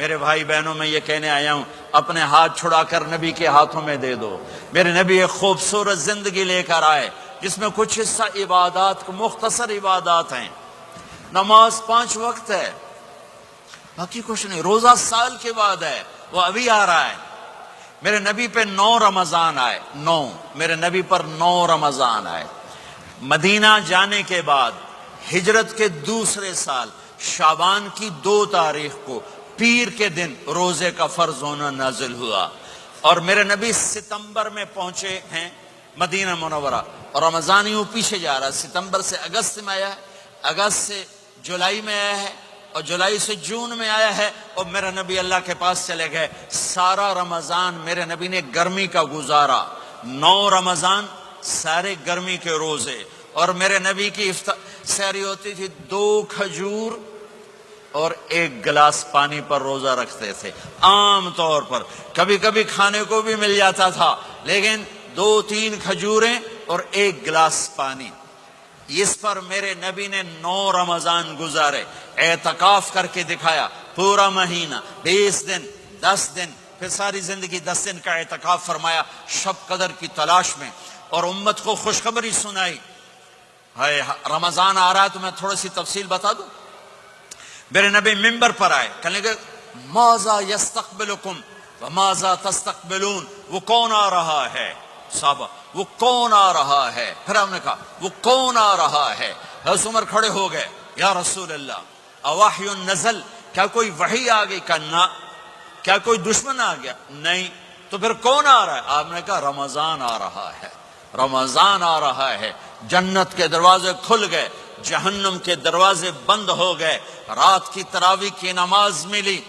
میرے بھائی بہنوں میں یہ کہنے آیا ہوں، اپنے ہاتھ چھڑا کر نبی کے ہاتھوں میں دے دو۔ میرے نبی ایک خوبصورت زندگی لے کر آئے جس میں کچھ حصہ عبادات، مختصر عبادات ہیں۔ نماز 5 وقت ہے، باقی کچھ نہیں۔ روزہ سال کے بعد ہے، وہ ابھی آ رہا ہے۔ میرے نبی پہ 9 رمضان آئے، 9، میرے نبی پر 9 رمضان آئے۔ مدینہ جانے کے بعد ہجرت کے دوسرے سال شعبان کی 2 تاریخ کو پیر کے دن روزے کا فرض ہونا نازل ہوا، اور میرے نبی ستمبر میں پہنچے ہیں مدینہ منورہ، اور رمضان یوں پیچھے جا رہا ہے۔ ستمبر سے اگست میں آیا ہے، اگست سے جولائی میں آیا ہے، اور جولائی سے جون میں آیا ہے، اور میرے نبی اللہ کے پاس چلے گئے۔ سارا رمضان میرے نبی نے گرمی کا گزارا، 9 رمضان سارے گرمی کے روزے، اور میرے نبی کی سحری ہوتی تھی 2 کھجور اور 1 گلاس پانی پر روزہ رکھتے تھے عام طور پر۔ کبھی کبھی کھانے کو بھی مل جاتا تھا، لیکن 2-3 کھجوریں اور 1 گلاس پانی۔ اس پر میرے نبی نے 9 رمضان گزارے، اعتکاف کر کے دکھایا، پورا مہینہ، 20 دن، 10 دن، پھر ساری زندگی 10 دن کا اعتکاف فرمایا شب قدر کی تلاش میں، اور امت کو خوشخبری سنائی۔ رمضان آ رہا ہے تو میں تھوڑی سی تفصیل بتا دوں۔ میرے نبی منبر پر آئے، کہنے لگے ماذا یستقبلکم وماذا تستقبلون، وہ کون آ رہا ہے؟ صحابہ، وہ کون آ رہا ہے؟ پھر ہم نے کہا وہ کون آ رہا ہے؟ حضرت عمر کھڑے ہو گئے، یا رسول اللہ اوحی نزل، کیا کوئی وحی آ گئی؟ کہا نہ۔ کیا کوئی دشمن آ گیا؟ نہیں۔ تو پھر کون آ رہا ہے؟ آپ نے کہا رمضان آ رہا ہے، رمضان آ رہا ہے۔ جنت کے دروازے کھل گئے، جہنم کے دروازے بند ہو گئے، رات کی تراویح کی نماز ملی۔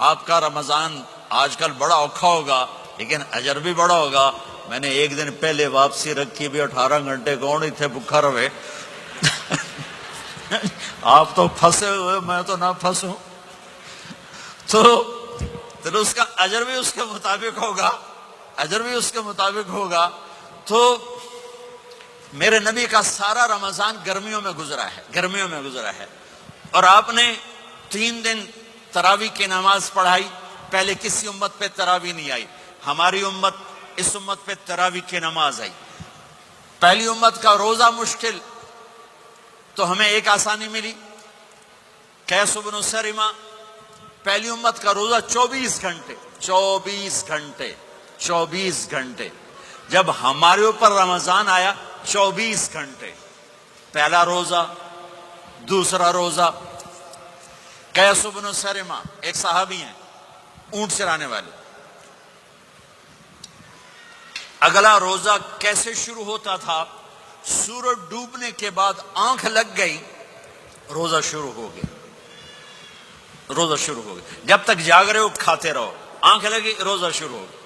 آپ کا رمضان آج کل بڑا اوکھا ہوگا لیکن اجر بھی بڑا ہوگا۔ میں نے 1 دن پہلے واپسی رکھی بھی، 18 گھنٹے کون ہی تھے بھوکا رہے۔ آپ تو پھنسے ہوئے، میں تو نہ پھنسوں، تو اس کا اجر بھی اس کے مطابق ہوگا، اجر بھی اس کے مطابق ہوگا۔ تو میرے نبی کا سارا رمضان گرمیوں میں گزرا ہے، گرمیوں میں گزرا ہے، اور آپ نے 3 دن تراویح کی نماز پڑھائی۔ پہلے کسی امت پہ تراویح نہیں آئی، ہماری امت، اس امت پہ تراویح کی نماز آئی۔ پہلی امت کا روزہ مشکل، تو ہمیں ایک آسانی ملی، قیس بن سرمہ، پہلی امت کا روزہ 24 گھنٹے، 24 گھنٹے، 24 گھنٹے۔ جب ہمارے اوپر رمضان آیا 24 گھنٹے، پہلا روزہ، دوسرا روزہ۔ قیس بن سرمہ ایک صحابی ہیں، اونٹ چرانے والے۔ اگلا روزہ کیسے شروع ہوتا تھا؟ سورج ڈوبنے کے بعد آنکھ لگ گئی، روزہ شروع ہو گیا، روزہ شروع ہو گیا۔ جب تک جاگ رہے ہو کھاتے رہو، آنکھ لگی روزہ شروع ہو گیا۔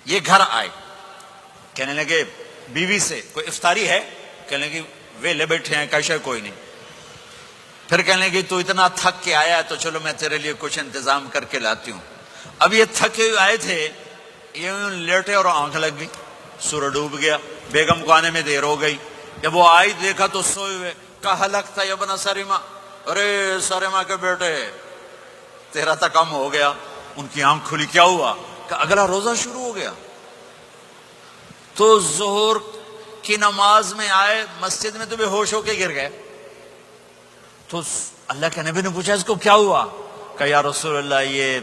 یہ گھر آئے، کہنے لگے بیوی سے کوئی افطاری ہے؟ کہنے لگے ویلے بیٹھے ہیں، کیسے کوئی نہیں۔ پھر کہنے لگے تو اتنا تھک کے آیا ہے تو چلو میں تیرے لیے کچھ انتظام کر کے لاتی ہوں۔ اب یہ تھکے ہوئے آئے تھے، یہ لیٹے اور آنکھ لگ گئی، سورج ڈوب گیا، بیگم کو آنے میں دیر ہو گئی۔ جب وہ آئی دیکھا تو سوئے ہوئے، کہا لگتا ہے ابن سرمہ، ارے سرمہ کے بیٹے تیرا تو کم ہو گیا۔ ان کی آنکھ کھلی، کیا ہوا؟ کہ اگلا روزہ شروع ہو گیا۔ تو ظہر کی نماز میں آئے مسجد میں تو بے ہوش ہو کے گر گئے۔ تو اللہ کے نبی نے پوچھا اس کو کیا ہوا؟ کہ یا رسول اللہ یہ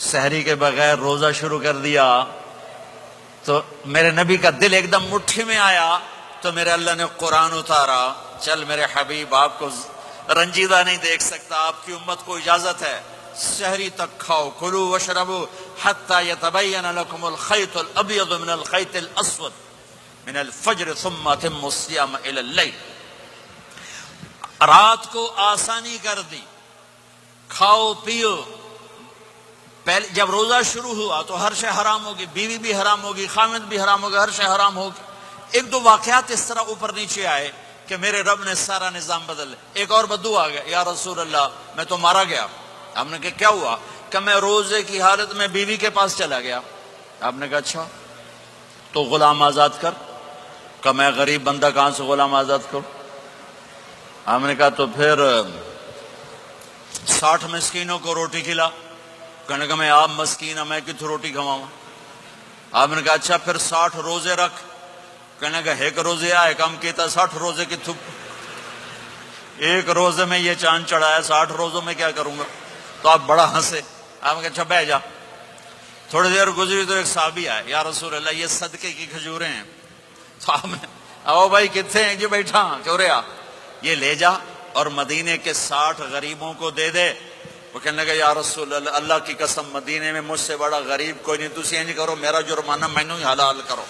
سحری کے بغیر روزہ شروع کر دیا۔ تو میرے نبی کا دل ایک دم مٹھی میں آیا، تو میرے اللہ نے قرآن اتارا، چل میرے حبیب آپ کو رنجیدہ نہیں دیکھ سکتا، آپ کی امت کو اجازت ہے، سحری تک کھاؤ، کلوا واشربوا حتی یتبین لکم الخیط الابیض من الخیط الاسود من الفجر ثم اتموا الصیام الی اللیل۔ رات کو آسانی کر دی، کھاؤ پیو۔ پہلے جب روزہ شروع ہوا تو ہر شے حرام ہوگی، بیوی بھی حرام ہوگی، خامد بھی حرام ہوگا، ہر شے حرام ہوگی۔ 1-2 واقعات اس طرح اوپر نیچے آئے کہ میرے رب نے سارا نظام بدل۔ ایک اور بدو آ گیا، یا رسول اللہ میں تو مارا گیا۔ آپ نے کہا کیا ہوا؟ کہ میں روزے کی حالت میں بیوی کے پاس چلا گیا۔ آپ نے کہا اچھا تو غلام آزاد کر۔ کہ میں غریب بندہ کہاں سے غلام آزاد کروں؟ آپ نے کہا تو پھر 60 مسکینوں کو روٹی کھلا. کہنے کہ میں آپ مسکین ہوں، میں کتوں روٹی کھواؤں؟ آپ نے کہا اچھا پھر 60 روزے رکھ. کہنے کہ ایک روزے آئے کم کیتا، 60 روزے کتوں؟ ایک روزے میں یہ چاند چڑھایا، 60 روزوں میں کیا کروں گا؟ تو آپ بڑا ہنسے. آپ نے کہا اچھا بیٹھ جا. تھوڑی دیر گزری تو ایک صحابی آئے، یا رسول اللہ یہ صدقے کی کھجوریں ہیں. تو آپ نے او بھائی کتنے ہیں؟ جی بیٹھا چوریا، یہ لے جا اور مدینے کے 60 غریبوں کو دے دے. وہ کہنے لگا یا رسول اللہ اللہ کی قسم مدینے میں مجھ سے بڑا غریب کوئی نہیں، تسی انج کرو میرا جرمانہ مینوں ہی حلال کرو.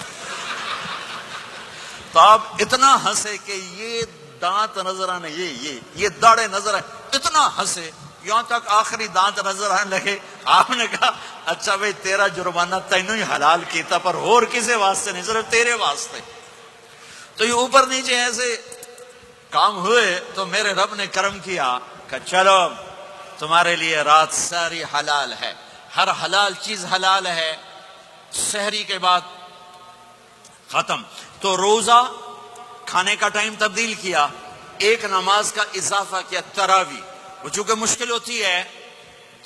تو آپ اتنا ہنسے کہ یہ دانت نظر آنے، یہ داڑے نظر آئے، اتنا ہنسے یہاں تک آخری دانت نظر آنے لگے. آپ نے کہا اچھا بھائی تیرا جرمانہ تینوں ہی حلال کیتا، پر اور کسی واسطے نہیں، صرف تیرے واسطے. تو یہ اوپر نیچے ایسے کام ہوئے تو میرے رب نے کرم کیا کہ چلو تمہارے لیے رات ساری حلال ہے، ہر حلال چیز حلال ہے. سحری کے بعد ختم. تو روزہ کھانے کا ٹائم تبدیل کیا، ایک نماز کا اضافہ کیا، تراویح. وہ چونکہ مشکل ہوتی ہے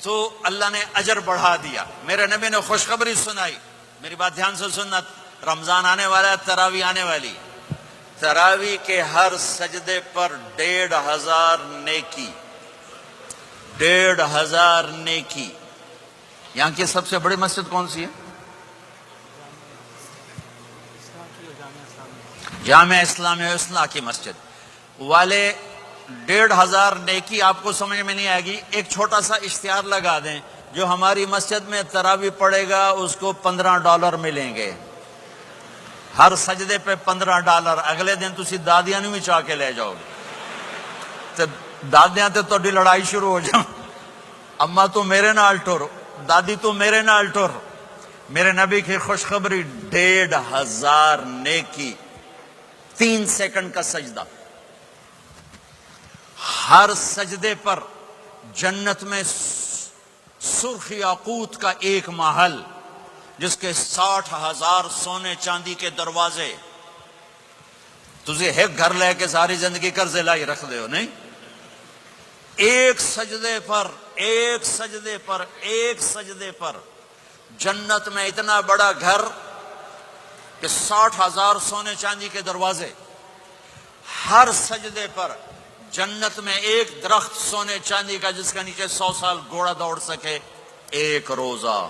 تو اللہ نے اجر بڑھا دیا. میرے نبی نے خوشخبری سنائی، میری بات دھیان سے سننا، رمضان آنے والا ہے، تراویح آنے والی. تراویح کے ہر سجدے پر 1500 نیکی، 1500 نیکی. یہاں کی سب سے بڑی مسجد کون سی ہے؟ جامع اسلامیہ اصلاح کی مسجد والے. 1500 نیکی آپ کو سمجھ میں نہیں آئے گی. ایک چھوٹا سا اشتہار لگا دیں، جو ہماری مسجد میں تراویح پڑے گا اس کو $15 ملیں گے، ہر سجدے پہ $15. اگلے دن تسی دادیاں نہیں بھی چاہ کے لے جاؤ گے، دادیاں تے تہاڈی لڑائی شروع ہو جائے، اما تو میرے نال ٹر، دادی تو میرے نال ٹر. میرے نبی کی خوشخبری، 1500 نیکی، 3 سیکنڈ کا سجدہ. ہر سجدے پر جنت میں سرخ یاقوت کا ایک محل، جس کے 60,000 سونے چاندی کے دروازے. تجھے ایک گھر لے کے ساری زندگی قرضے لائی رکھ دے ہو نہیں. ایک سجدے پر جنت میں اتنا بڑا گھر کہ 60,000 سونے چاندی کے دروازے. ہر سجدے پر جنت میں ایک درخت سونے چاندی کا جس کا نیچے 100 سال گھوڑا دوڑ سکے. ایک روزہ.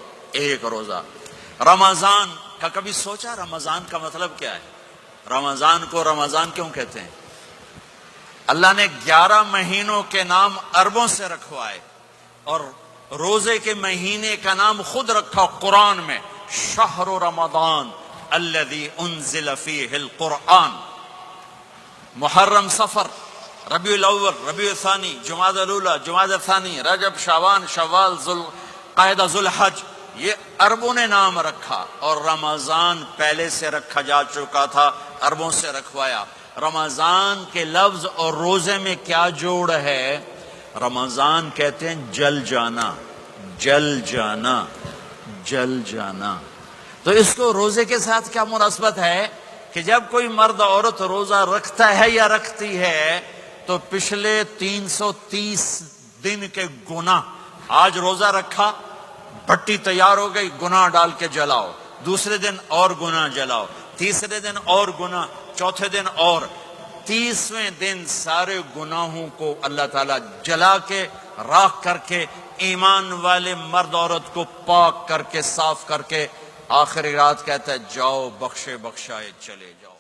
رمضان کا کبھی سوچا رمضان کا مطلب کیا ہے؟ رمضان کو رمضان کیوں کہتے ہیں؟ اللہ نے 11 مہینوں کے نام عربوں سے رکھوائے اور روزے کے مہینے کا نام خود رکھا قرآن میں، شہر رمضان الذی انزل فیہ القرآن. محرم، صفر، ربیع الاول، ربیع الثانی، جمادی الاولی، جمادی الثانی، رجب، شعبان، شوال، ذوالقعدہ، ذوالحج، یہ عربوں نے نام رکھا. اور رمضان پہلے سے رکھا جا چکا تھا، عربوں سے رکھوایا. رمضان کے لفظ اور روزے میں کیا جوڑ ہے؟ رمضان کہتے ہیں جل جانا. تو اس کو روزے کے ساتھ کیا مناسبت ہے کہ جب کوئی مرد عورت روزہ رکھتا ہے یا رکھتی ہے تو پچھلے 330 دن کے گناہ، آج روزہ رکھا، بھٹی تیار ہو گئی، گناہ ڈال کے جلاؤ، دوسرے دن اور گناہ جلاؤ، تیسرے دن اور گناہ، چوتھے دن اور، 30ویں دن سارے گناہوں کو اللہ تعالیٰ جلا کے راکھ کر کے ایمان والے مرد عورت کو پاک کر کے صاف کر کے آخری رات کہتا ہے جاؤ بخشے بخشائے چلے جاؤ.